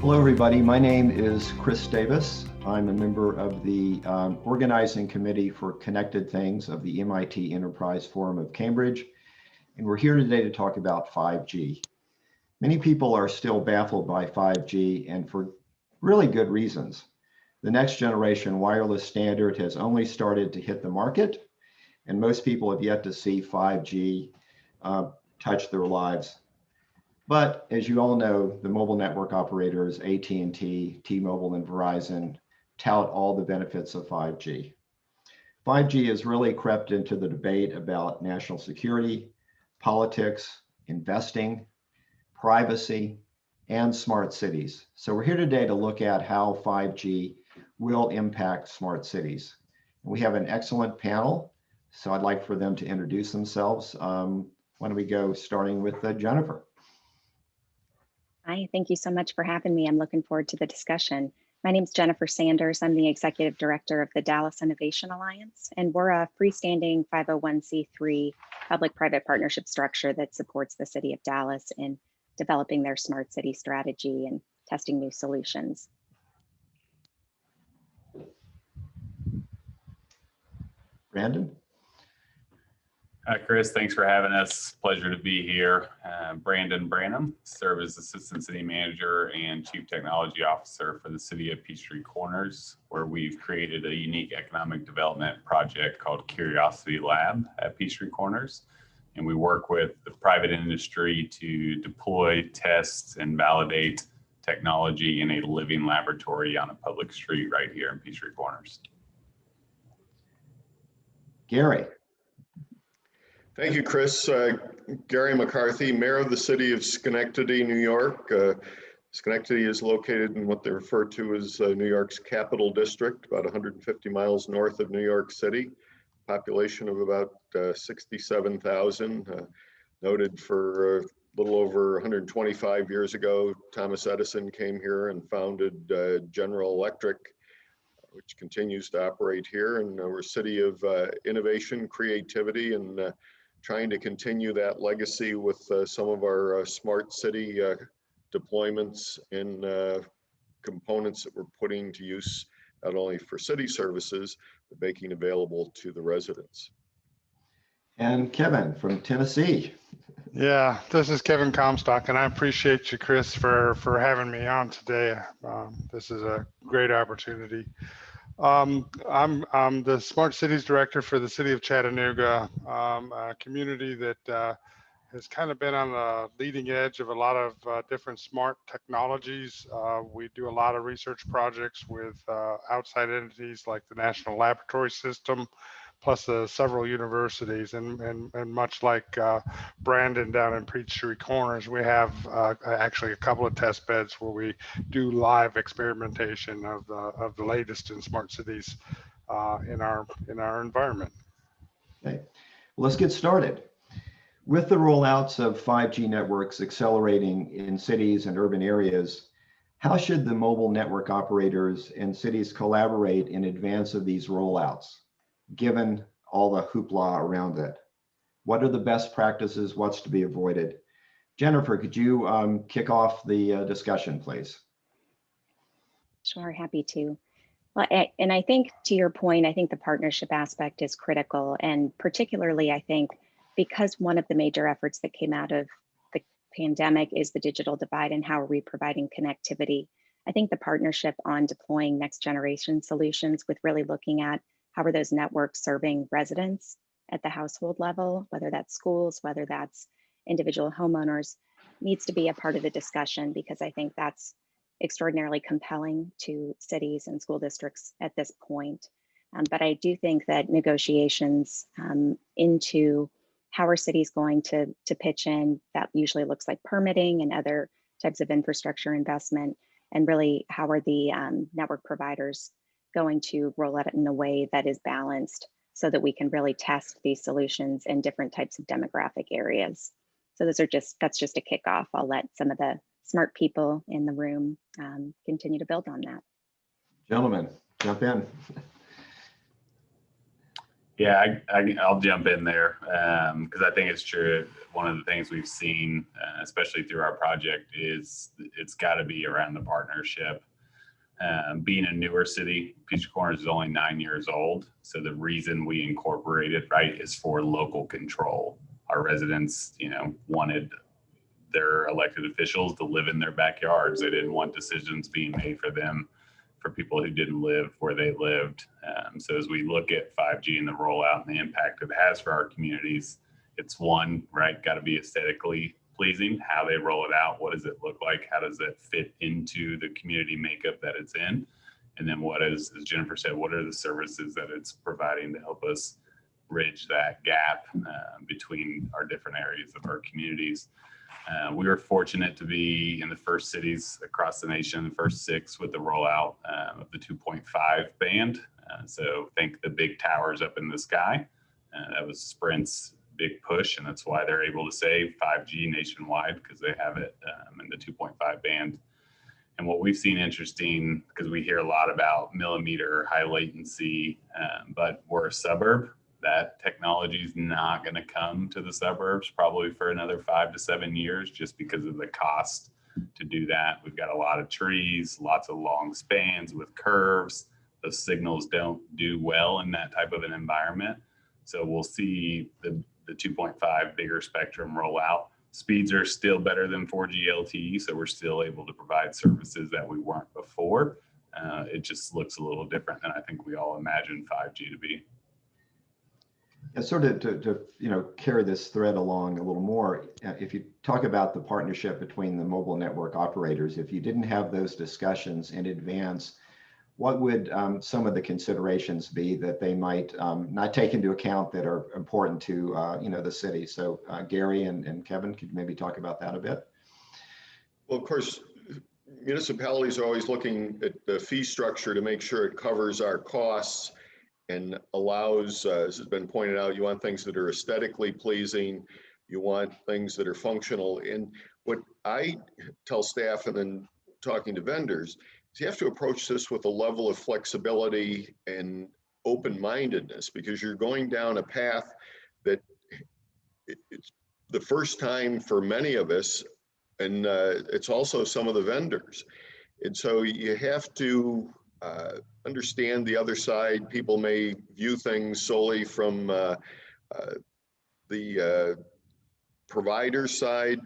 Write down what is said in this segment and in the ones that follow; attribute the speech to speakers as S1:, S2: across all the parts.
S1: Hello, everybody. My name is Chris Davis. I'm a member of the organizing committee for Connected Things of the MIT Enterprise Forum of Cambridge. And we're here today to talk about 5G. Many people are still baffled by 5G, and for really good reasons. The next generation wireless standard has only started to hit the market, and most people have yet to see 5G touch their lives. But as you all know, the mobile network operators, AT&T, T-Mobile, and Verizon, tout all the benefits of 5G. 5G has really crept into the debate about national security, politics, investing, privacy, and smart cities. So we're here today to look at how 5G will impact smart cities. We have an excellent panel, so I'd like for them to introduce themselves. Why don't we go starting with Jennifer?
S2: Hi, thank you so much for having me. I'm looking forward to the discussion. My name is Jennifer Sanders. I'm the Executive Director of the Dallas Innovation Alliance, and we're a freestanding 501c3 public-private partnership structure that supports the city of Dallas in developing their smart city strategy and testing new solutions.
S1: Brandon?
S3: Hi, Chris. Thanks for having us. Pleasure to be here. Brandon Branham, serve as Assistant City Manager and Chief Technology Officer for the City of Peachtree Corners, where we've created a unique economic development project called Curiosity Lab at Peachtree Corners. And we work with the private industry to deploy, test, and validate technology in a living laboratory on a public street right here in Peachtree Corners.
S1: Gary.
S4: Thank you, Chris. Gary McCarthy, Mayor of the City of Schenectady, New York. Schenectady is located in what they refer to as New York's Capital District, about 150 miles north of New York City. Population of about 67,000. Noted for a little over 125 years ago, Thomas Edison came here and founded General Electric, which continues to operate here. And we're a city of innovation, creativity, and trying to continue that legacy with some of our smart city deployments and components that we're putting to use not only for city services, but making available to the residents.
S1: And Kevin from Tennessee.
S5: Yeah, this is Kevin Comstock, and I appreciate you, Chris, for having me on today. This is a great opportunity. I'm the Smart Cities Director for the City of Chattanooga, a community that has kind of been on the leading edge of a lot of different smart technologies. We do a lot of research projects with outside entities like the National Laboratory System, plus several universities, and much like Brandon down in Peachtree Corners, we have actually a couple of test beds where we do live experimentation of the latest in smart cities in our environment.
S1: Okay, well, let's get started. With the rollouts of 5G networks accelerating in cities and urban areas, how should the mobile network operators and cities collaborate in advance of these rollouts, given all the hoopla around it? What are the best practices? What's to be avoided? Jennifer, could you kick off the discussion, please?
S2: Sure, happy to. Well, and I think to your point, I think the partnership aspect is critical. And particularly, I think, because one of the major efforts that came out of the pandemic is the digital divide and how are we providing connectivity. I think the partnership on deploying next generation solutions with really looking at how are those networks serving residents at the household level, whether that's schools, whether that's individual homeowners, needs to be a part of the discussion, because I think that's extraordinarily compelling to cities and school districts at this point. But I do think that negotiations into how are cities going to pitch in, that usually looks like permitting and other types of infrastructure investment, and really how are the network providers going to roll it in a way that is balanced so that we can really test these solutions in different types of demographic areas. So that's just a kickoff. I'll let some of the smart people in the room continue to build on that.
S1: Gentlemen, jump in.
S3: Yeah, I'll jump in there because I think it's true. One of the things we've seen, especially through our project, is it's got to be around the partnership. Being a newer city, Peachtree Corners is only 9 years old. So the reason we incorporated, right, is for local control. Our residents, wanted their elected officials to live in their backyards. They didn't want decisions being made for them, for people who didn't live where they lived. So as we look at 5G and the rollout and the impact it has for our communities, it's one, right, got to be aesthetically pleasing. How they roll it out, what does it look like? How does it fit into the community makeup that it's in? And then what is, as Jennifer said, what are the services that it's providing to help us bridge that gap between our different areas of our communities? We were fortunate to be in the first cities across the nation, the first 6 with the rollout of the 2.5 band. So think the big towers up in the sky. That was Sprint's big push, and that's why they're able to say 5G nationwide, because they have it in the 2.5 band. And what we've seen interesting, because we hear a lot about millimeter high latency, but we're a suburb. That technology is not going to come to the suburbs probably for another 5 to 7 years, just because of the cost to do that. We've got a lot of trees, lots of long spans with curves. Those signals don't do well in that type of an environment. So we'll see the 2.5 bigger spectrum roll out. Speeds are still better than 4G LTE, so we're still able to provide services that we weren't before. It just looks a little different than I think we all imagined 5G to be.
S1: And sort of to carry this thread along a little more, if you talk about the partnership between the mobile network operators, if you didn't have those discussions in advance, what would some of the considerations be that they might not take into account that are important to the city? So Gary and Kevin, could you maybe talk about that a bit?
S4: Well, of course, municipalities are always looking at the fee structure to make sure it covers our costs and allows, as has been pointed out, you want things that are aesthetically pleasing, you want things that are functional. And what I tell staff, and then talking to vendors, is you have to approach this with a level of flexibility and open-mindedness, because you're going down a path that it's the first time for many of us, and it's also some of the vendors. And so you have to understand the other side. People may view things solely from the provider side,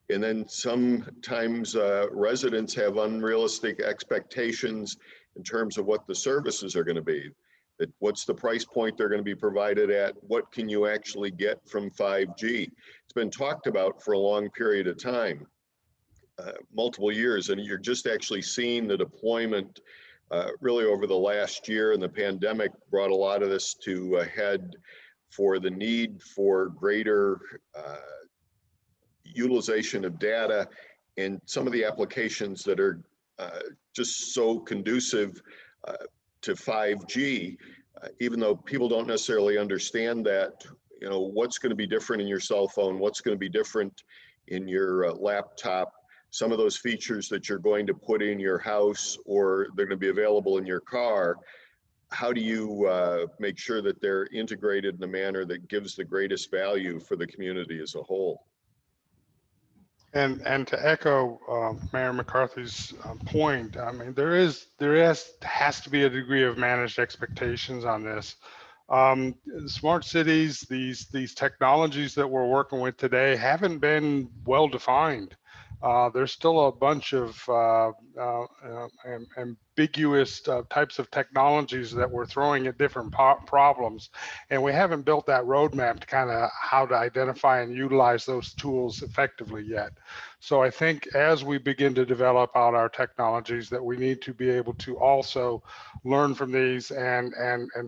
S4: and then sometimes residents have unrealistic expectations in terms of what the services are going to be. That what's the price point they're going to be provided at? What can you actually get from 5G? It's been talked about for a long period of time, multiple years, and you're just actually seeing the deployment really over the last year, and the pandemic brought a lot of this to a head for the need for greater utilization of data and some of the applications that are just so conducive to 5G, even though people don't necessarily understand that, what's going to be different in your cell phone, what's going to be different in your laptop. Some of those features that you're going to put in your house or they're going to be available in your car, how do you make sure that they're integrated in a manner that gives the greatest value for the community as a whole?
S5: And to echo Mayor McCarthy's point, I mean, there has to be a degree of managed expectations on this. Smart cities, these technologies that we're working with today haven't been well defined. There's still a bunch of ambiguous types of technologies that we're throwing at different problems, and we haven't built that roadmap to kind of how to identify and utilize those tools effectively yet. So I think as we begin to develop out our technologies, that we need to be able to also learn from these and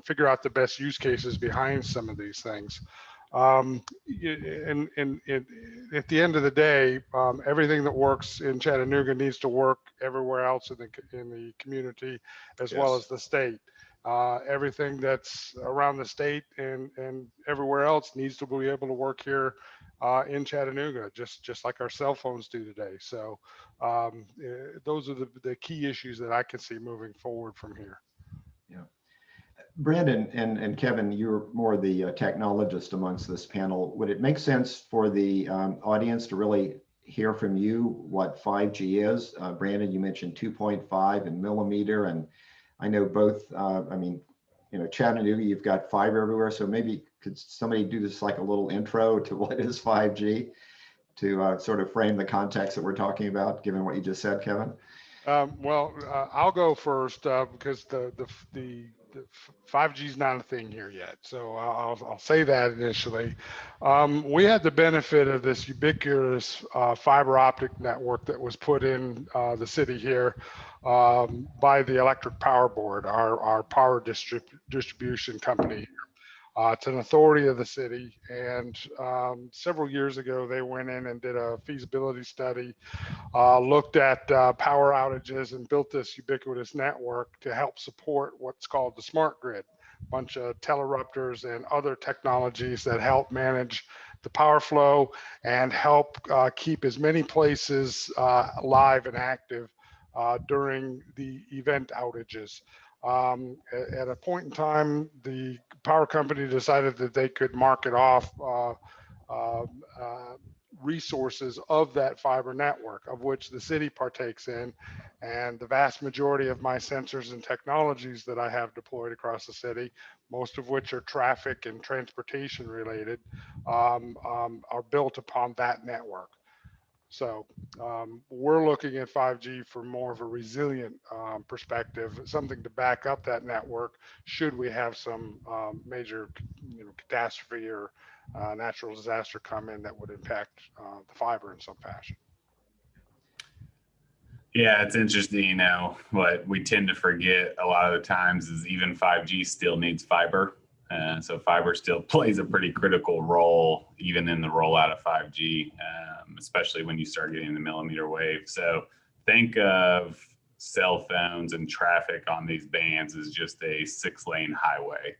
S5: figure out the best use cases behind some of these things. At the end of the day, everything that works in Chattanooga needs to work everywhere else in the community, as well as the state. Everything that's around the state and everywhere else needs to be able to work here in Chattanooga, just like our cell phones do today. So those are the key issues that I can see moving forward from here.
S1: Yeah. Brandon and Kevin, you're more the technologist amongst this panel. Would it make sense for the audience to really hear from you what 5G is? Brandon, you mentioned 2.5 and millimeter, and I know both, I mean, you know, Chattanooga, you've got fiber everywhere. So maybe could somebody do this like a little intro to what is 5G to sort of frame the context that we're talking about, given what you just said, Kevin?
S5: I'll go first because the 5G is not a thing here yet. So I'll say that initially. We had the benefit of this ubiquitous fiber optic network that was put in the city here by the Electric Power Board, our power distribution company. It's an authority of the city, and several years ago they went in and did a feasibility study, looked at power outages, and built this ubiquitous network to help support what's called the smart grid, a bunch of teleruptors and other technologies that help manage the power flow and help keep as many places live and active during the event outages. At a point in time, the power company decided that they could market off resources of that fiber network, of which the city partakes in. And the vast majority of my sensors and technologies that I have deployed across the city, most of which are traffic and transportation related, are built upon that network. So we're looking at 5G for more of a resilient perspective, something to back up that network should we have some major catastrophe or natural disaster come in that would impact the fiber in some fashion.
S3: Yeah, it's interesting, you know, what we tend to forget a lot of the times is even 5G still needs fiber. So fiber still plays a pretty critical role even in the rollout of 5G, especially when you start getting the millimeter wave. So think of cell phones and traffic on these bands as just a 6-lane highway.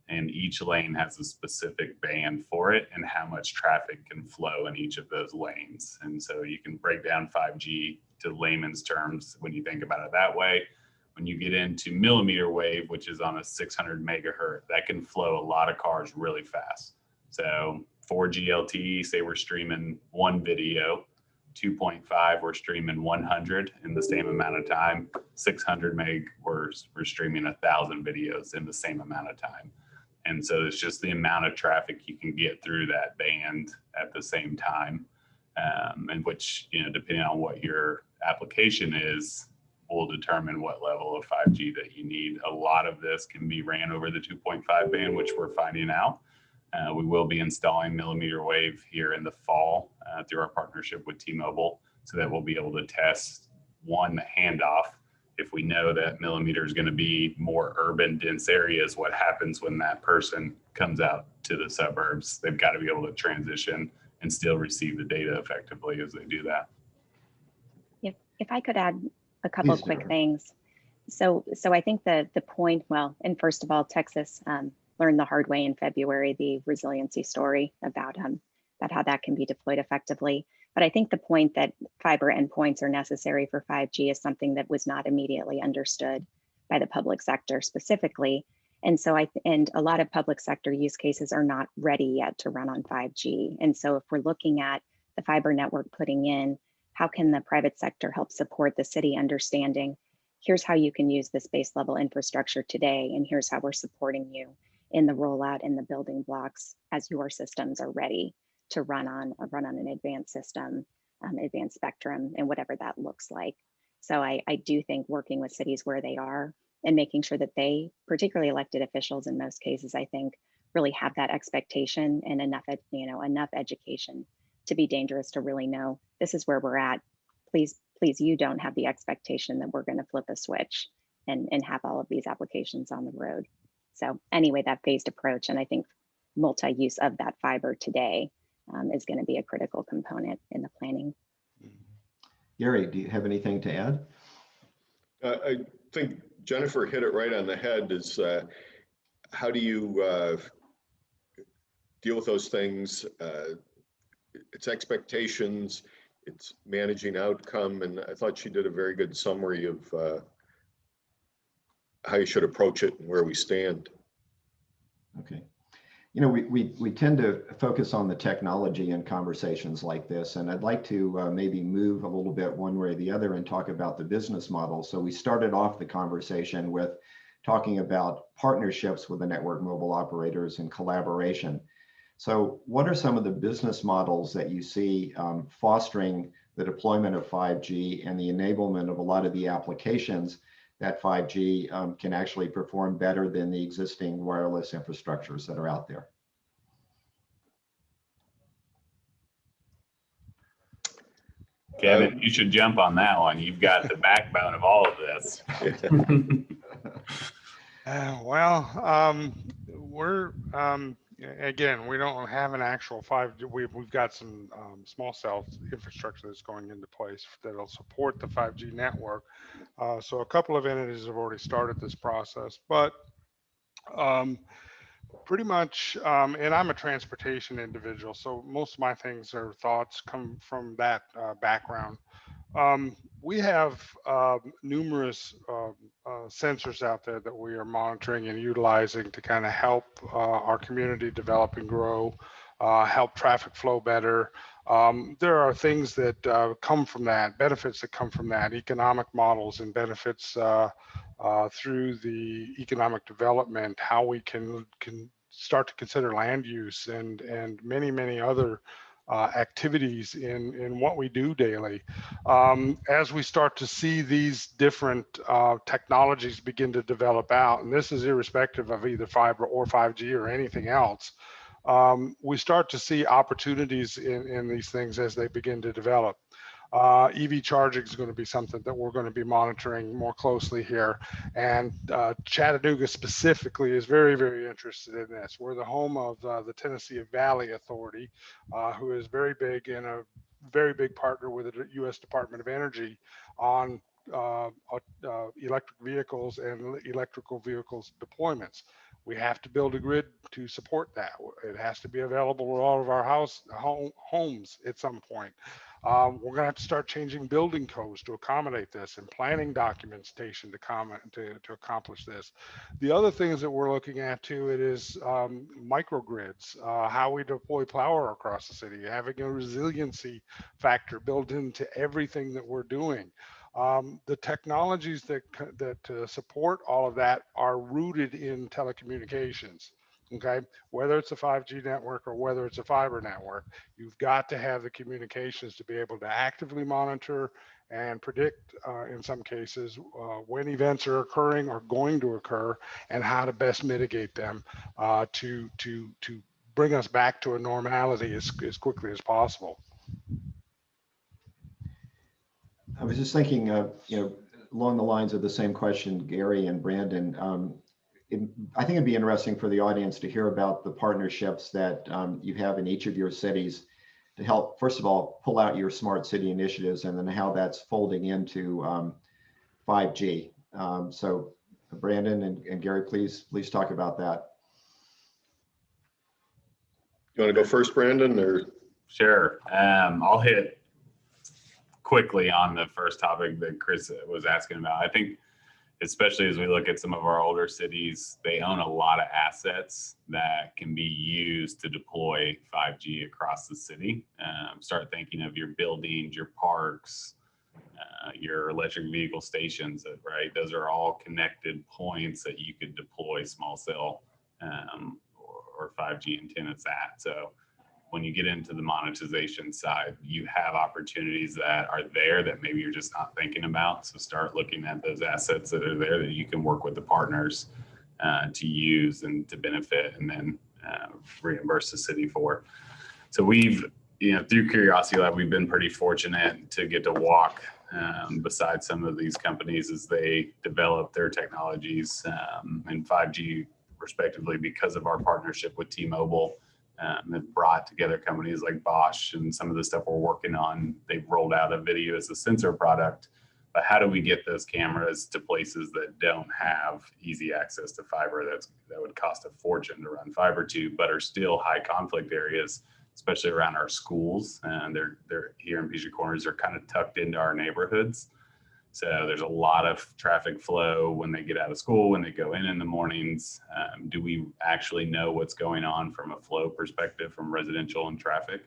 S3: And each lane has a specific band for it and how much traffic can flow in each of those lanes. And so you can break down 5G to layman's terms when you think about it that way. When you get into millimeter wave, which is on a 600 megahertz, that can flow a lot of cars really fast. So 4G LTE, say we're streaming one video, 2.5, we're streaming 100 in the same amount of time. 600 meg, we're streaming 1,000 videos in the same amount of time. And so it's just the amount of traffic you can get through that band at the same time, and which, you know, depending on what your application is, will determine what level of 5G that you need. A lot of this can be ran over the 2.5 band, which we're finding out. We will be installing millimeter wave here in the fall through our partnership with T-Mobile, so that we'll be able to test one handoff. If we know that millimeter is going to be more urban dense areas, what happens when that person comes out to the suburbs? They've got to be able to transition and still receive the data effectively as they do that.
S2: If I could add a couple of quick things. So I think the point, well, and first of all, Texas learned the hard way in February, the resiliency story about how that can be deployed effectively. But I think the point that fiber endpoints are necessary for 5G is something that was not immediately understood by the public sector specifically. And so and a lot of public sector use cases are not ready yet to run on 5G. And so if we're looking at the fiber network putting in, how can the private sector help support the city understanding, here's how you can use this base level infrastructure today, and here's how we're supporting you in the rollout and the building blocks as your systems are ready to run on an advanced system, advanced spectrum, and whatever that looks like. So I do think working with cities where they are and making sure that they, particularly elected officials in most cases, I think really have that expectation and enough education to be dangerous to really know this is where we're at. Please, you don't have the expectation that we're going to flip a switch and have all of these applications on the road. So anyway, that phased approach, and I think multi-use of that fiber today is going to be a critical component in the planning.
S1: Gary, do you have anything to add?
S4: I think Jennifer hit it right on the head. Is how do you deal with those things? It's expectations, it's managing outcome, and I thought she did a very good summary of how you should approach it and where we stand.
S1: Okay. You know, we tend to focus on the technology in conversations like this, and I'd like to maybe move a little bit one way or the other and talk about the business model. So we started off the conversation with talking about partnerships with the network mobile operators and collaboration. So what are some of the business models that you see fostering the deployment of 5G and the enablement of a lot of the applications that 5G can actually perform better than the existing wireless infrastructures that are out there?
S3: Kevin, you should jump on that one. You've got the backbone of all of this.
S5: We're again, we don't have an actual 5G. We've got some small cell infrastructure that's going into place that'll support the 5G network. So a couple of entities have already started this process, but pretty much, and I'm a transportation individual, so most of my things or thoughts come from that background. We have numerous sensors out there that we are monitoring and utilizing to kind of help our community develop and grow, help traffic flow better. There are things that come from that, benefits that come from that, economic models and benefits through the economic development, how we can start to consider land use and many other activities in what we do daily. As we start to see these different technologies begin to develop out, and this is irrespective of either fiber or 5G or anything else, we start to see opportunities in these things as they begin to develop. EV charging is going to be something that we're going to be monitoring more closely here. And Chattanooga specifically is very interested in this. We're the home of the Tennessee Valley Authority, who is very big and a very big partner with the U.S. Department of Energy on electric vehicles and electrical vehicles deployments. We have to build a grid to support that. It has to be available to all of our homes at some point. We're going to have to start changing building codes to accommodate this and planning documentation to accomplish this. The other things that we're looking at too, it is microgrids, how we deploy power across the city, having a resiliency factor built into everything that we're doing. The technologies that support all of that are rooted in telecommunications. Okay, whether it's a 5G network or whether it's a fiber network, you've got to have the communications to be able to actively monitor and predict, in some cases, when events are occurring or going to occur, and how to best mitigate them to bring us back to a normality as quickly as possible.
S1: I was just thinking, along the lines of the same question, Gary and Brandon. I think it'd be interesting for the audience to hear about the partnerships that you have in each of your cities to help, first of all, pull out your smart city initiatives, and then how that's folding into 5G. So Brandon and Gary, please talk about that.
S4: You want to go first, Brandon, or?
S3: Sure. I'll hit quickly on the first topic that Chris was asking about. I think, especially as we look at some of our older cities, they own a lot of assets that can be used to deploy 5G across the city. Start thinking of your buildings, your parks, your electric vehicle stations, right? Those are all connected points that you could deploy small cell or 5G antennas at. So when you get into the monetization side, you have opportunities that are there that maybe you're just not thinking about. So start looking at those assets that are there that you can work with the partners to use and to benefit, and then reimburse the city for. So we've, through Curiosity Lab, we've been pretty fortunate to get to walk beside some of these companies as they develop their technologies and 5G respectively, because of our partnership with T-Mobile. Have brought together companies like Bosch and some of the stuff we're working on. They've rolled out a video as a sensor product, but how do we get those cameras to places that don't have easy access to fiber? That would cost a fortune to run fiber to, but are still high conflict areas, especially around our schools. And they're here in Peachtree Corners, are kind of tucked into our neighborhoods. So there's a lot of traffic flow when they get out of school, when they go in the mornings. Do we actually know what's going on from a flow perspective from residential and traffic?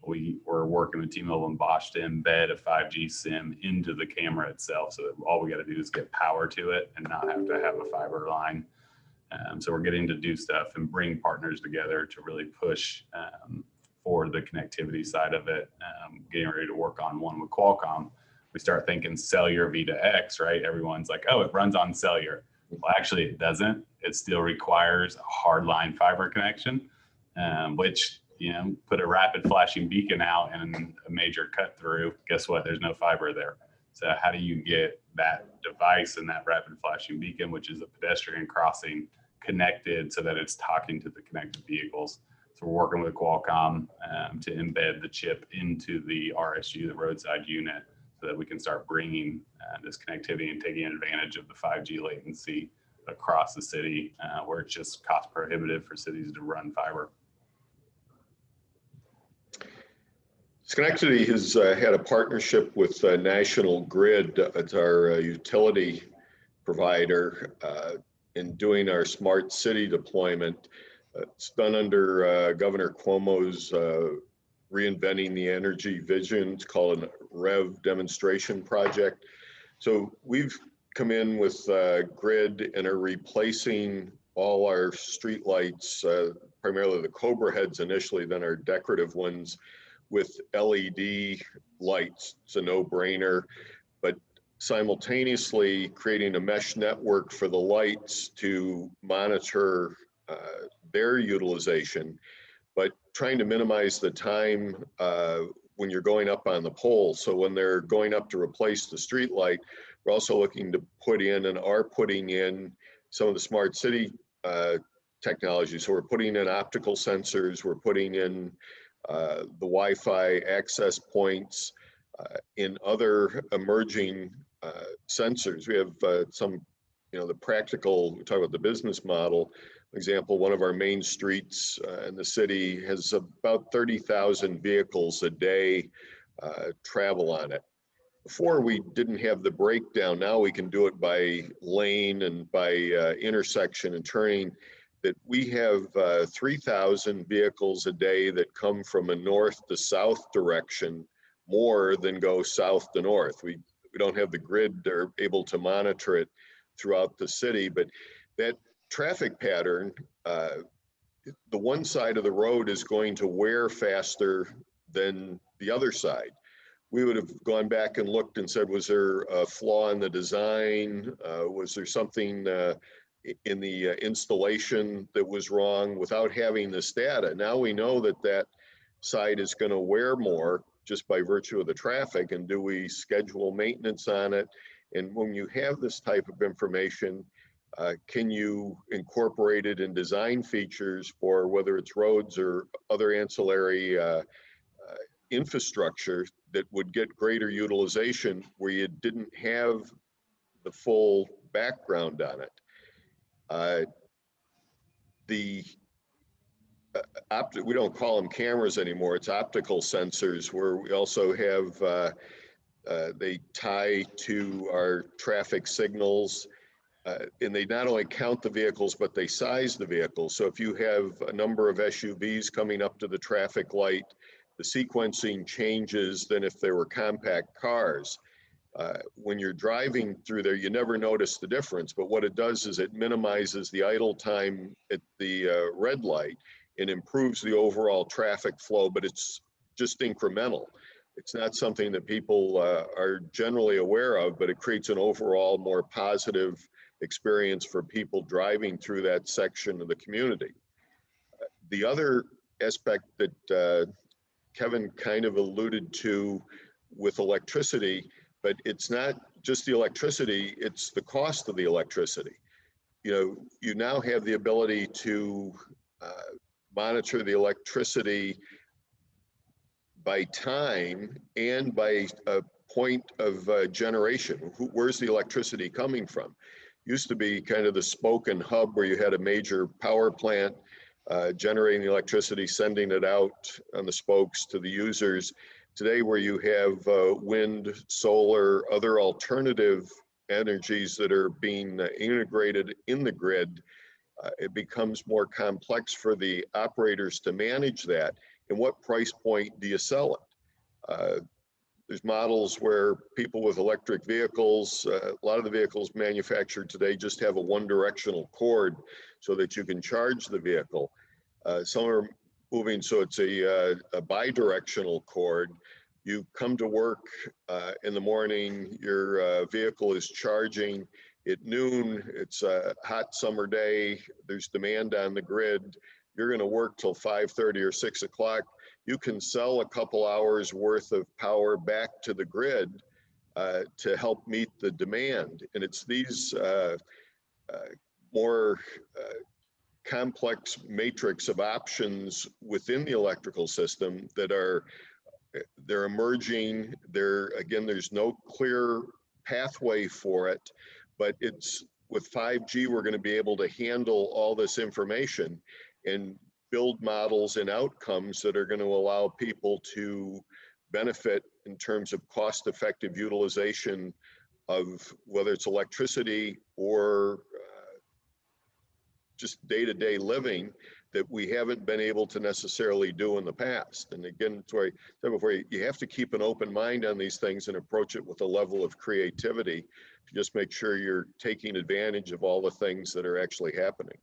S3: We're working with T-Mobile and Bosch to embed a 5G SIM into the camera itself, so that all we got to do is get power to it and not have to have a fiber line. So we're getting to do stuff and bring partners together to really push for the connectivity side of it. Getting ready to work on one with Qualcomm. We start thinking cellular V2X, right? Everyone's like, oh, it runs on cellular. Well, actually it doesn't. It still requires a hardline fiber connection, which, you know, put a rapid flashing beacon out and a major cut through. Guess what? There's no fiber there. So how do you get that device and that rapid flashing beacon, which is a pedestrian crossing, connected so that it's talking to the connected vehicles? So we're working with Qualcomm to embed the chip into the RSU, the roadside unit, so that we can start bringing this connectivity and taking advantage of the 5G latency across the city, where it's just cost prohibitive for cities to run fiber.
S4: Schenectady has had a partnership with National Grid. It's our utility provider in doing our smart city deployment. It's done under Governor Cuomo's Reinventing the Energy Vision. It's called a REV demonstration project. So we've come in with Grid and are replacing all our street lights, primarily the Cobra heads initially, then our decorative ones, with LED lights. It's a no-brainer, but simultaneously creating a mesh network for the lights to monitor their utilization, but trying to minimize the time when you're going up on the pole. So when they're going up to replace the street light, we're also looking to put in and are putting in some of the smart city technology. So we're putting in optical sensors, we're putting in the Wi-Fi access points, in other emerging sensors. We have some, the practical, we talk about the business model. Example, one of our main streets in the city has about 30,000 vehicles a day travel on it. Before we didn't have the breakdown, now we can do it by lane and by intersection and turning. That we have 3,000 vehicles a day that come from a north to south direction more than go south to north. We don't have the grid, they're able to monitor it throughout the city, but that traffic pattern, the one side of the road is going to wear faster than the other side. We would have gone back and looked and said, was there a flaw in the design? Was there something in the installation that was wrong without having this data? Now we know that that side is going to wear more just by virtue of the traffic, and do we schedule maintenance on it? And when you have this type of information, can you incorporate it in design features for whether it's roads or other ancillary infrastructure that would get greater utilization where you didn't have the full background on it? We don't call them cameras anymore, it's optical sensors, where we also have, they tie to our traffic signals, and they not only count the vehicles, but they size the vehicles. So if you have a number of SUVs coming up to the traffic light, the sequencing changes than if they were compact cars. When you're driving through there, you never notice the difference, but what it does is it minimizes the idle time at the red light and improves the overall traffic flow, but it's just incremental. It's not something that people are generally aware of, but it creates an overall more positive experience for people driving through that section of the community. The other aspect that Kevin kind of alluded to with electricity, but it's not just the electricity, it's the cost of the electricity. You now have the ability to monitor the electricity by time and by a point of generation. Where's the electricity coming from? Used to be kind of the spoke and hub where you had a major power plant generating the electricity, sending it out on the spokes to the users. today where you have wind, solar, other alternative energies that are being integrated in the grid, it becomes more complex for the operators to manage that. And what price point do you sell it? There's models where people with electric vehicles, a lot of the vehicles manufactured today just have a one-directional cord so that you can charge the vehicle. Some are moving so it's a bi-directional cord. You come to work in the morning, your vehicle is charging. At noon, it's a hot summer day, there's demand on the grid. You're gonna work till 5:30 or 6 o'clock. You can sell a couple hours worth of power back to the grid to help meet the demand. And it's these more complex matrix of options within the electrical system that they're emerging. Again, there's no clear pathway for it, but it's with 5G, we're going to be able to handle all this information and build models and outcomes that are going to allow people to benefit in terms of cost-effective utilization of whether it's electricity or just day-to-day living that we haven't been able to necessarily do in the past. And again, that's why I said before, you have to keep an open mind on these things and approach it with a level of creativity to just make sure you're taking advantage of all the things that are actually happening.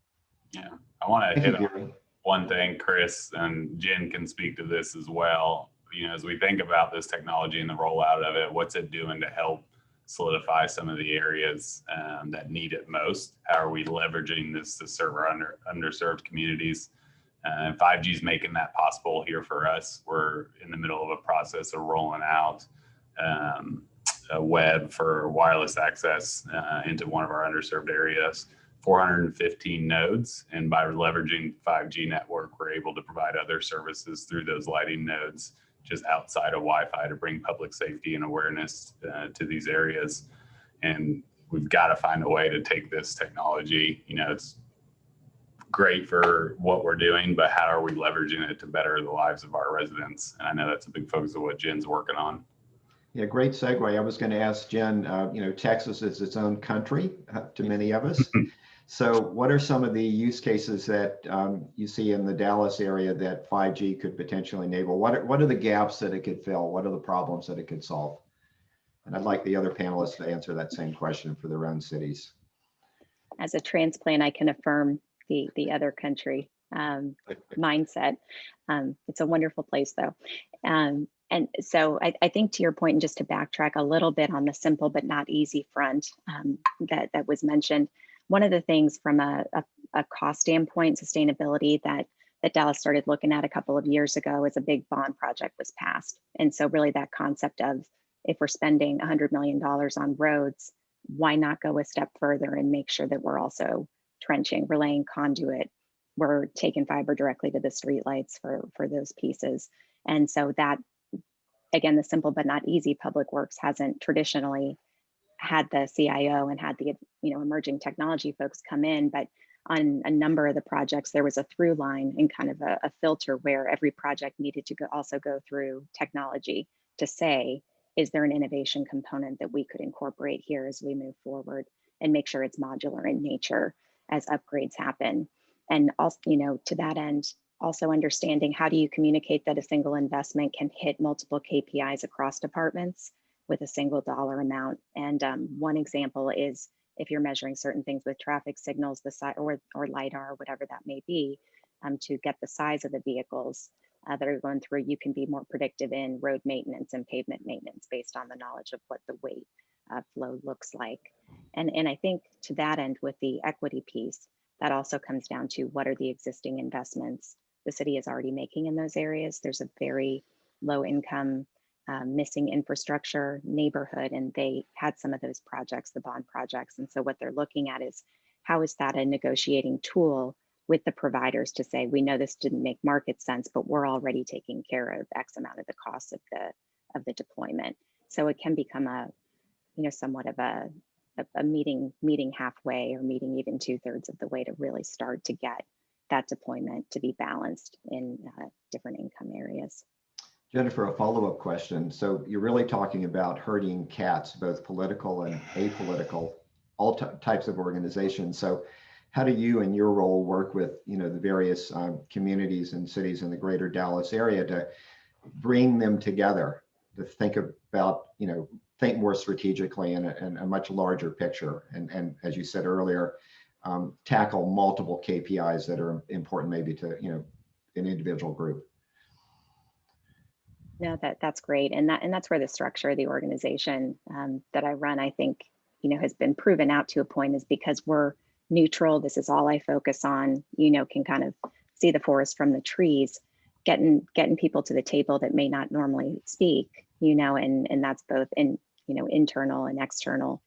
S3: Yeah, I want to
S1: Thank
S3: hit
S1: you,
S3: on
S1: Gary.
S3: one thing, Chris, and Jen can speak to this as well. You know, as we think about this technology and the rollout of it, what's it doing to help solidify some of the areas that need it most? How are we leveraging this to serve our underserved communities? And 5G is making that possible here for us. We're in the middle of a process of rolling out a web for wireless access into one of our underserved areas. 415 nodes, and by leveraging 5G network, we're able to provide other services through those lighting nodes just outside of Wi-Fi to bring public safety and awareness to these areas. And we've got to find a way to take this technology, you know, it's great for what we're doing, but how are we leveraging it to better the lives of our residents? And I know that's a big focus of what Jen's working on.
S1: Yeah, great segue. I was going to ask Jen, you know, Texas is its own country to many of us. So what are some of the use cases that you see in the Dallas area that 5G could potentially enable? What are the gaps that it could fill? What are the problems that it could solve? And I'd like the other panelists to answer that same question for their own cities.
S2: As a transplant, I can affirm the other country mindset. It's a wonderful place though. And so I think to your point, and just to backtrack a little bit on the simple but not easy front that was mentioned, one of the things from a cost standpoint, sustainability that Dallas started looking at a couple of years ago as a big bond project was passed. And so really that concept of if we're spending $100 million on roads, why not go a step further and make sure that we're also trenching, we're laying conduit, we're taking fiber directly to the streetlights for those pieces. And so that, again, the simple but not easy, public works hasn't traditionally had the CIO and had the emerging technology folks come in, but on a number of the projects, there was a through line and kind of a filter where every project needed to also go through technology to say, is there an innovation component that we could incorporate here as we move forward and make sure it's modular in nature as upgrades happen? And also, to that end, also understanding how do you communicate that a single investment can hit multiple KPIs across departments with a single dollar amount. And one example is if you're measuring certain things with traffic signals, the size or LiDAR, whatever that may be, to get the size of the vehicles that are going through, you can be more predictive in road maintenance and pavement maintenance based on the knowledge of what the weight flow looks like. And I think to that end, with the equity piece, that also comes down to what are the existing investments the city is already making in those areas. There's a very low income missing infrastructure neighborhood, and they had some of those projects, the bond projects. And so what they're looking at is how is that a negotiating tool with the providers to say, we know this didn't make market sense, but we're already taking care of X amount of the cost of the deployment. So it can become a, somewhat of a meeting halfway or meeting even 2/3 of the way to really start to get that deployment to be balanced in different income areas.
S1: Jennifer, a follow-up question. So you're really talking about herding cats, both political and apolitical, all types of organizations. So how do you in your role work with, the various communities and cities in the greater Dallas area to bring them together, to think about, think more strategically in a much larger picture, and as you said earlier, tackle multiple KPIs that are important maybe to, an individual group?
S2: No, that's great, and that's where the structure of the organization that I run, I think, has been proven out to a point, is because we're neutral. This is all I focus on. Can kind of see the forest from the trees. Getting people to the table that may not normally speak, and that's both in internal and external,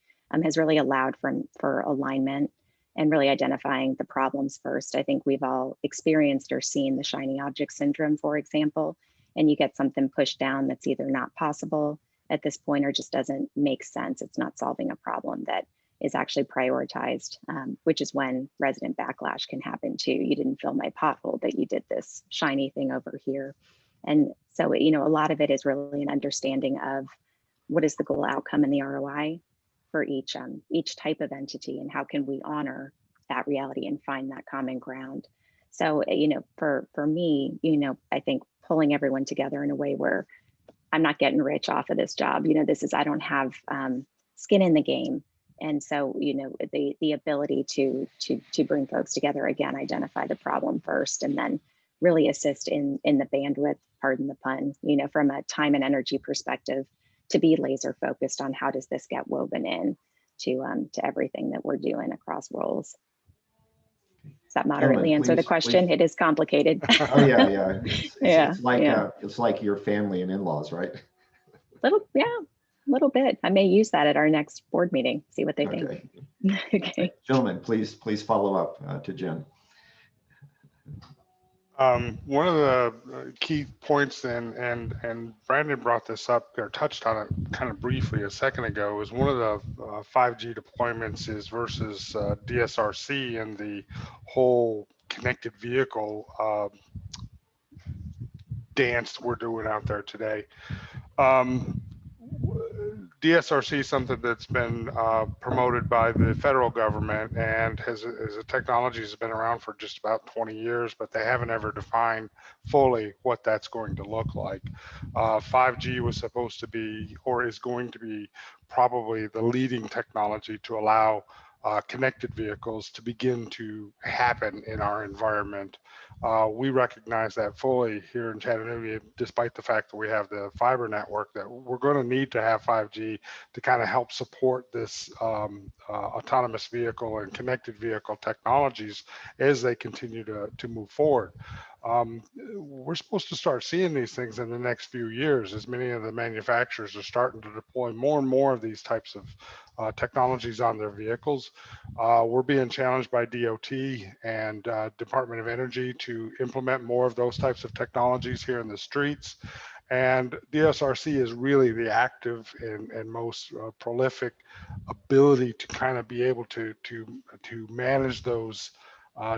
S2: has really allowed for alignment and really identifying the problems first. I think we've all experienced or seen the shiny object syndrome, for example. And you get something pushed down that's either not possible at this point or just doesn't make sense. It's not solving a problem that is actually prioritized, which is when resident backlash can happen too. You didn't fill my pothole, but you did this shiny thing over here. And so, a lot of it is really an understanding of what is the goal outcome and the ROI for each type of entity, and how can we honor that reality and find that common ground. So, for me, I think pulling everyone together in a way where I'm not getting rich off of this job. I don't have skin in the game. And so, the ability to bring folks together, again, identify the problem first, and then really assist in the bandwidth, pardon the pun, from a time and energy perspective, to be laser focused on how does this get woven in to everything that we're doing across roles. Does that moderately answer the question? Please. It is complicated.
S1: Oh yeah.
S2: Yeah.
S1: It's like your family and in-laws, right?
S2: A little bit. I may use that at our next board meeting. See what they think. Okay.
S1: Gentlemen, please follow up to Jen.
S5: One of the key points, and Brandon brought this up or touched on it kind of briefly a second ago, is one of the 5G deployments is versus DSRC and the whole connected vehicle dance we're doing out there today. DSRC is something that's been promoted by the federal government, and as a technology has been around for just about 20 years, but they haven't ever defined fully what that's going to look like. 5G was supposed to be, or is going to be, probably the leading technology to allow connected vehicles to begin to happen in our environment. We recognize that fully here in Chattanooga, despite the fact that we have the fiber network, that we're going to need to have 5G to kind of help support this autonomous vehicle and connected vehicle technologies as they continue to move forward. We're supposed to start seeing these things in the next few years, as many of the manufacturers are starting to deploy more and more of these types of technologies on their vehicles. We're being challenged by DOT and Department of Energy to implement more of those types of technologies here in the streets. And DSRC is really the active and most prolific ability to kind of be able to manage those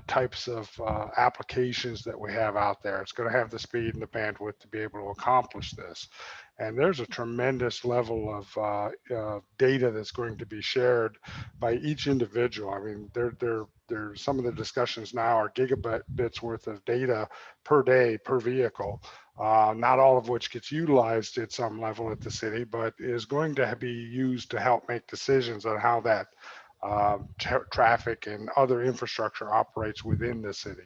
S5: types of applications that we have out there. It's going to have the speed and the bandwidth to be able to accomplish this. And there's a tremendous level of data that's going to be shared by each individual. I mean, some of the discussions now are gigabits worth of data per day per vehicle. Not all of which gets utilized at some level at the city, but is going to be used to help make decisions on how that traffic and other infrastructure operates within the city.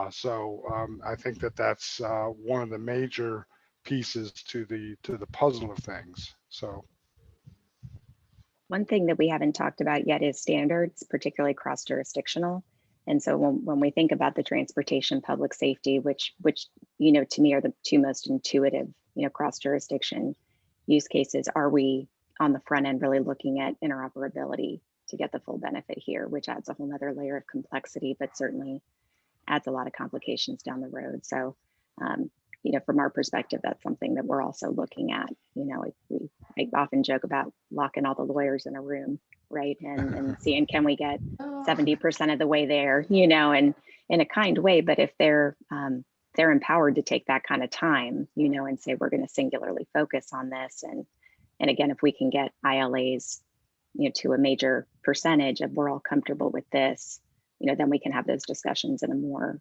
S5: So I think that's one of the major pieces to the puzzle of things. So
S2: one thing that we haven't talked about yet is standards, particularly cross-jurisdictional. And so when we think about the transportation public safety, which to me are the two most intuitive, cross-jurisdiction use cases, are we on the front end really looking at interoperability to get the full benefit here, which adds a whole nother layer of complexity, but certainly adds a lot of complications down the road. So, from our perspective, that's something that we're also looking at. I often joke about locking all the lawyers in a room, right? And seeing, can we get 70% of the way there, and in a kind way, but if they're they're empowered to take that kind of time, you know, and say, we're going to singularly focus on this. And again, if we can get ILAs, you know, to a major percentage of we're all comfortable with this, you know, then we can have those discussions in a more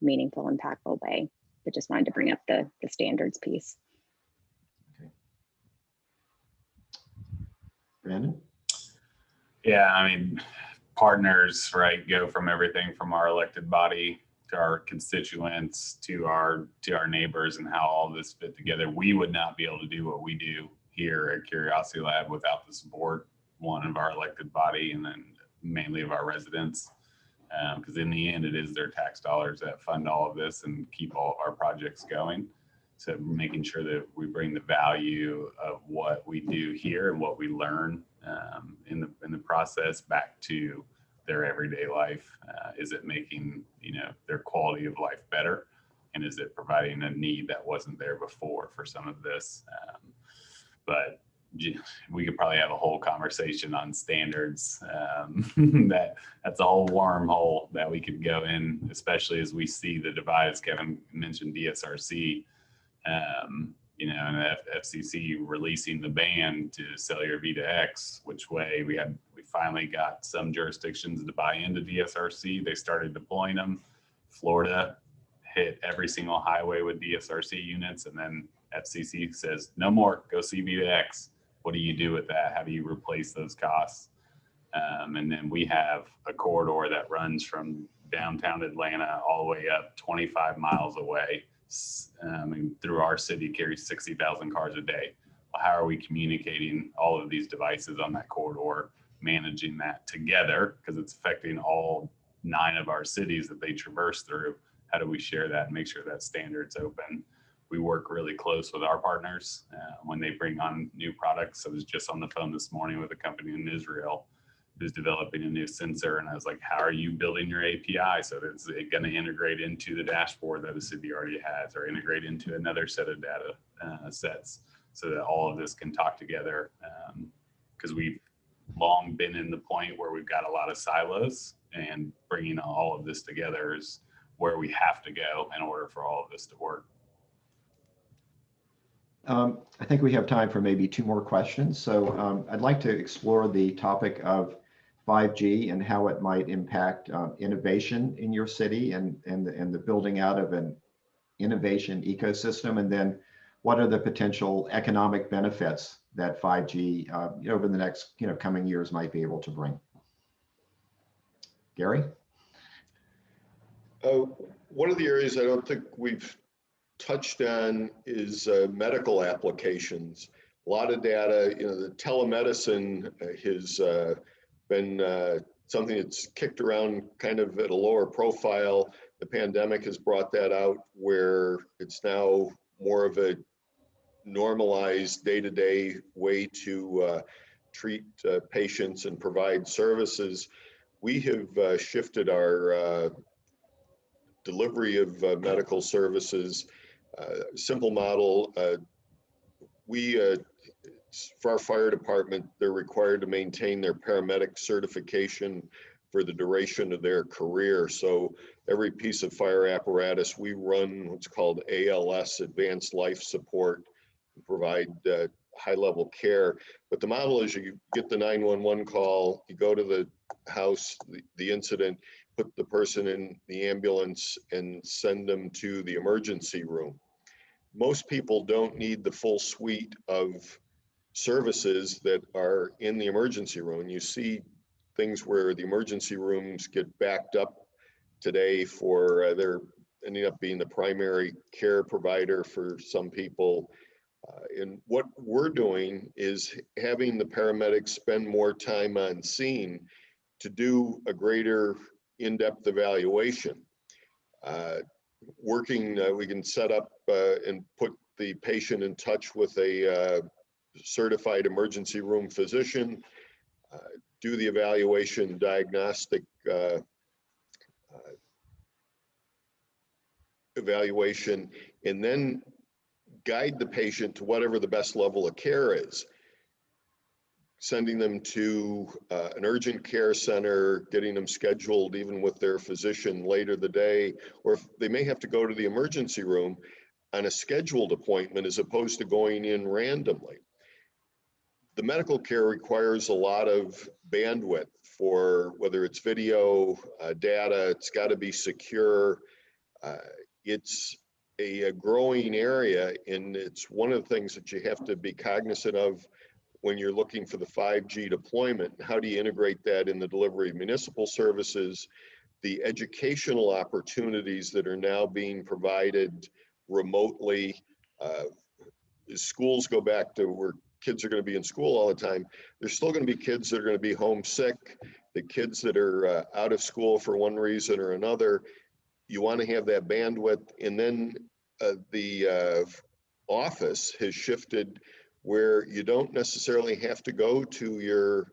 S2: meaningful, impactful way. But just wanted to bring up the standards piece.
S1: Okay. Brandon?
S3: Yeah, I mean, partners, right, go from everything from our elected body to our constituents to our neighbors, and how all this fit together. We would not be able to do what we do here at Curiosity Lab without the support, one, of our elected body, and then mainly of our residents. Because in the end, it is their tax dollars that fund all of this and keep all of our projects going. So making sure that we bring the value of what we do here and what we learn in the process back to their everyday life. Is it making, you know, their quality of life better? And is it providing a need that wasn't there before for some of this? But we could probably have a whole conversation on standards. That's a whole wormhole that we could go in, especially as we see the divide, as Kevin mentioned, DSRC, you know, and FCC releasing the ban to cellular V2X, which way we finally got some jurisdictions to buy into DSRC. They started deploying them. Florida hit every single highway with DSRC units, and then FCC says, no more, go see V2X. What do you do with that? How do you replace those costs? And then we have a corridor that runs from downtown Atlanta all the way up 25 miles away, and through our city, carries 60,000 cars a day. Well, how are we communicating all of these devices on that corridor, managing that together, because it's affecting all 9 of our cities that they traverse through? How do we share that and make sure that standard's open? We work really close with our partners when they bring on new products. I was just on the phone this morning with a company in Israel who's developing a new sensor, and I was like, how are you building your API so that it's going to integrate into the dashboard that the city already has, or integrate into another set of data sets, so that all of this can talk together? Because we've long been in the point where we've got a lot of silos, and bringing all of this together is where we have to go in order for all of this to work.
S1: I think we have time for maybe 2 more questions. So I'd like to explore the topic of 5G and how it might impact innovation in your city, and the building out of an innovation ecosystem. And then what are the potential economic benefits that 5G over the next coming years might be able to bring? Gary?
S4: One of the areas I don't think we've touched on is medical applications. A lot of data, the telemedicine has been something that's kicked around kind of at a lower profile. The pandemic has brought that out, where it's now more of a normalized day-to-day way to treat patients and provide services. We have shifted our delivery of medical services. Simple model. For our fire department, they're required to maintain their paramedic certification for the duration of their career. So every piece of fire apparatus, we run what's called ALS, Advanced Life Support, and provide high-level care. But the model is, you get the 911 call, you go to the house, the incident, put the person in the ambulance and send them to the emergency room. Most people don't need the full suite of services that are in the emergency room. You see things where the emergency rooms get backed up today for they're ending up being the primary care provider for some people. And what we're doing is having the paramedics spend more time on scene to do a greater in-depth evaluation. We can set up and put the patient in touch with a certified emergency room physician, do the evaluation, diagnostic evaluation, and then guide the patient to whatever the best level of care is. sending them to an urgent care center, getting them scheduled even with their physician later the day, or if they may have to go to the emergency room on a scheduled appointment as opposed to going in randomly. The medical care requires a lot of bandwidth for whether it's video, data, it's got to be secure. It's a growing area, and it's one of the things that you have to be cognizant of when you're looking for the 5G deployment. How do you integrate that in the delivery of municipal services, the educational opportunities that are now being provided remotely? As schools go back to where kids are going to be in school all the time, there's still going to be kids that are going to be homesick, the kids that are out of school for one reason or another. You want to have that bandwidth. And then the office has shifted where you don't necessarily have to go to your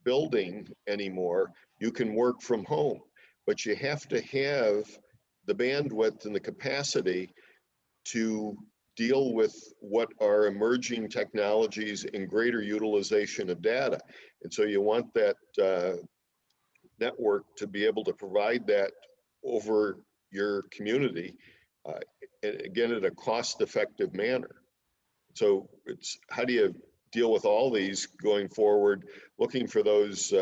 S4: building anymore. You can work from home, but you have to have the bandwidth and the capacity to deal with what are emerging technologies and greater utilization of data. And so you want that network to be able to provide that over your community, and again, in a cost-effective manner. So it's how do you deal with all these going forward, looking for those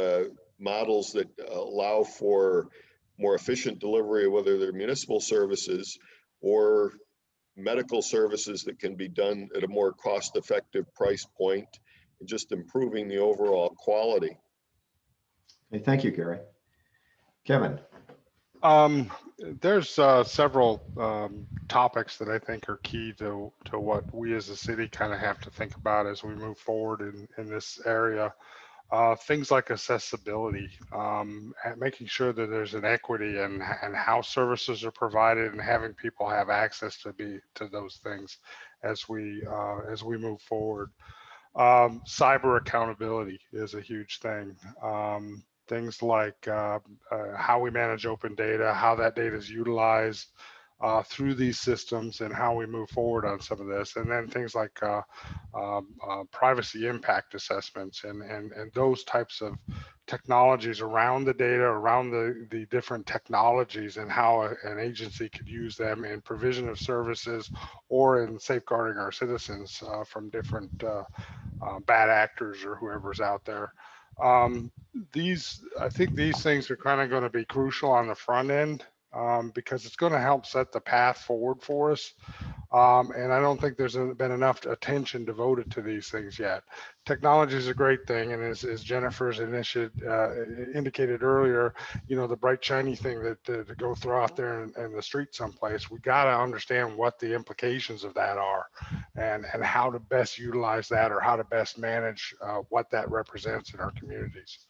S4: models that allow for more efficient delivery, whether they're municipal services or medical services that can be done at a more cost-effective price point, and just improving the overall quality.
S1: Okay, thank you, Gary. Kevin.
S5: There's several topics that I think are key to what we as a city kind of have to think about as we move forward in this area. Things like accessibility, making sure that there's an equity and how services are provided, and having people have access to those things as we move forward. Cyber accountability is a huge thing. Things like how we manage open data, how that data is utilized through these systems, and how we move forward on some of this. And then things like privacy impact assessments and those types of technologies around the data, around the different technologies, and how an agency could use them in provision of services or in safeguarding our citizens from different bad actors or whoever's out there. I think these things are kind of going to be crucial on the front end because it's going to help set the path forward for us. And I don't think there's been enough attention devoted to these things yet. Technology is a great thing, and as Jennifer's indicated earlier, you know, the bright shiny thing that to go throw out there in the street someplace, we got to understand what the implications of that are, and how to best utilize that, or how to best manage what that represents in our communities.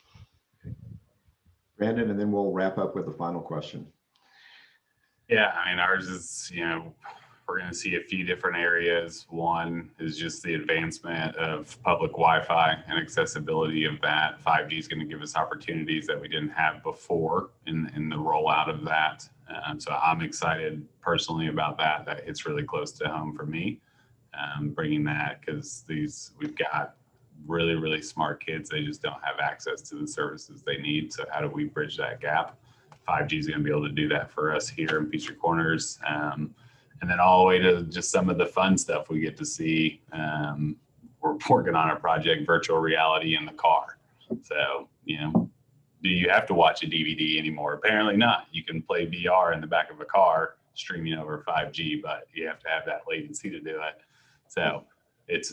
S1: Brandon, and then we'll wrap up with the final question.
S3: Yeah, I mean, ours is, you know, we're going to see a few different areas. One is just the advancement of public Wi-Fi and accessibility of that. 5G is going to give us opportunities that we didn't have before in the rollout of that. So I'm excited personally about that. That hits really close to home for me, bringing that, because we've got really, really smart kids. They just don't have access to the services they need. So how do we bridge that gap? 5G is going to be able to do that for us here in Peachtree Corners. And then all the way to just some of the fun stuff we get to see. We're working on a project, virtual reality in the car. So, you know, do you have to watch a DVD anymore? Apparently not. You can play VR in the back of a car streaming over 5G, but you have to have that latency to do it. So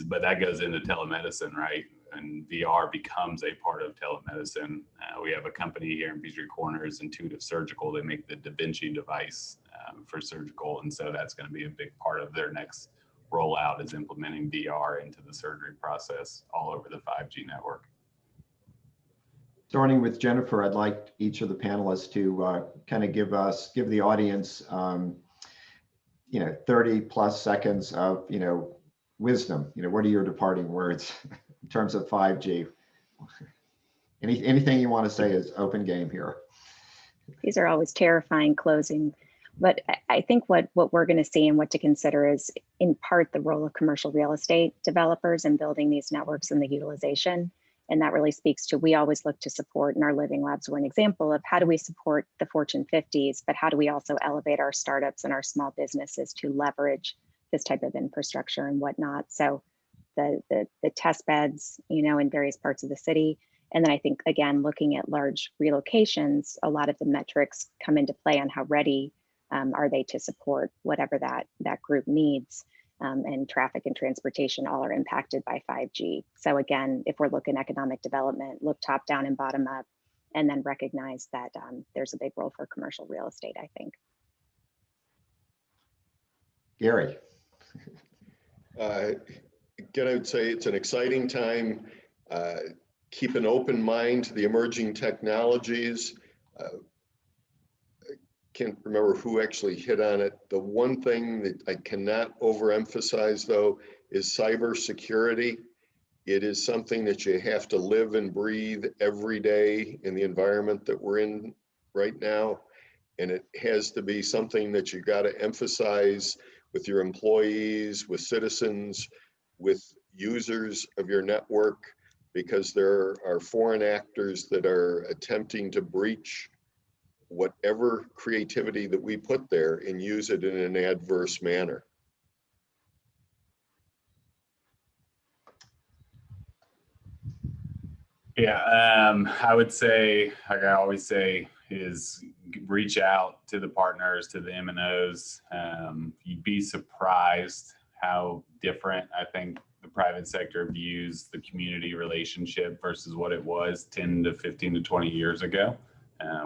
S3: but that goes into telemedicine, right? And VR becomes a part of telemedicine. We have a company here in Peachtree Corners, Intuitive Surgical. They make the Da Vinci device for surgical. And so that's going to be a big part of their next rollout, is implementing VR into the surgery process all over the 5G network.
S1: Starting with Jennifer, I'd like each of the panelists to kind of give the audience, 30 plus seconds of, wisdom. What are your departing words in terms of 5G? Anything you want to say is open game here.
S2: These are always terrifying closing, but I think what we're going to see and what to consider is in part the role of commercial real estate developers in building these networks and the utilization. And that really speaks to, we always look to support, and our living labs were an example of how do we support the Fortune 50s, but how do we also elevate our startups and our small businesses to leverage this type of infrastructure and whatnot. So the test beds, in various parts of the city. And then I think, again, looking at large relocations, a lot of the metrics come into play on how ready are they to support whatever that group needs. And traffic and transportation all are impacted by 5G. So again, if we're looking economic development, look top down and bottom up, and then recognize that there's a big role for commercial real estate, I think.
S1: Gary.
S4: Again, I would say it's an exciting time. Keep an open mind to the emerging technologies. Can't remember who actually hit on it. The one thing that I cannot overemphasize, though, is cybersecurity. It is something that you have to live and breathe every day in the environment that we're in right now. And it has to be something that you got to emphasize with your employees, with citizens, with users of your network, because there are foreign actors that are attempting to breach whatever creativity that we put there and use it in an adverse manner.
S3: Yeah, I would say, like I always say, is reach out to the partners, to the MNOs. You'd be surprised how different I think the private sector views the community relationship versus what it was 10 to 15 to 20 years ago.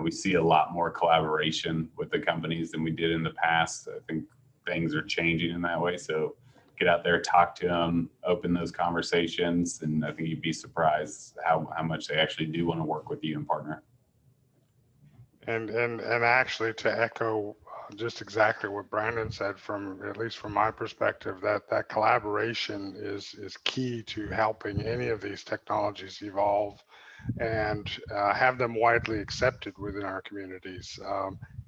S3: We see a lot more collaboration with the companies than we did in the past. I think things are changing in that way. So get out there, talk to them, open those conversations, and I think you'd be surprised how much they actually do want to work with you and partner.
S5: And actually, to echo just exactly what Brandon said, at least from my perspective, that collaboration is key to helping any of these technologies evolve and have them widely accepted within our communities.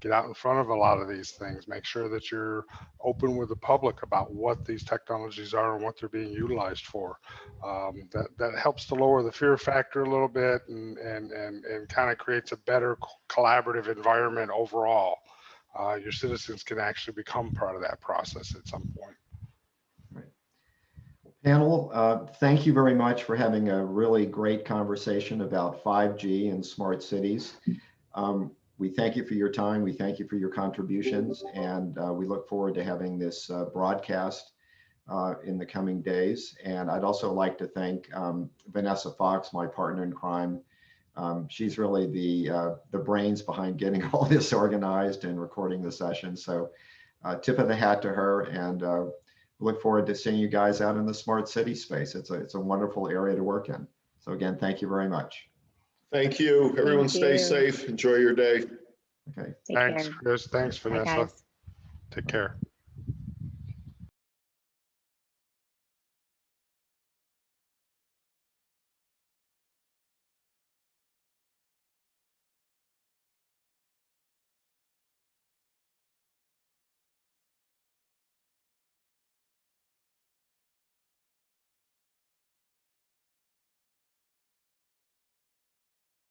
S5: Get out in front of a lot of these things. Make sure that you're open with the public about what these technologies are and what they're being utilized for. That helps to lower the fear factor a little bit and kind of creates a better collaborative environment overall. Your citizens can actually become part of that process at some point.
S1: Panel, thank you very much for having a really great conversation about 5G and smart cities. We thank you for your time. We thank you for your contributions, and we look forward to having this broadcast in the coming days. And I'd also like to thank Vanessa Fox, my partner in crime. She's really the brains behind getting all this organized and recording the session. So tip of the hat to her, and look forward to seeing you guys out in the smart city space. It's a wonderful area to work in. So again, thank you very much.
S4: Thank you. Everyone stay
S2: you.
S4: safe. Enjoy your day.
S1: Okay.
S2: Take
S5: Thanks,
S2: care.
S5: Chris. Thanks,
S2: Bye,
S5: Vanessa.
S2: guys.
S5: Take care.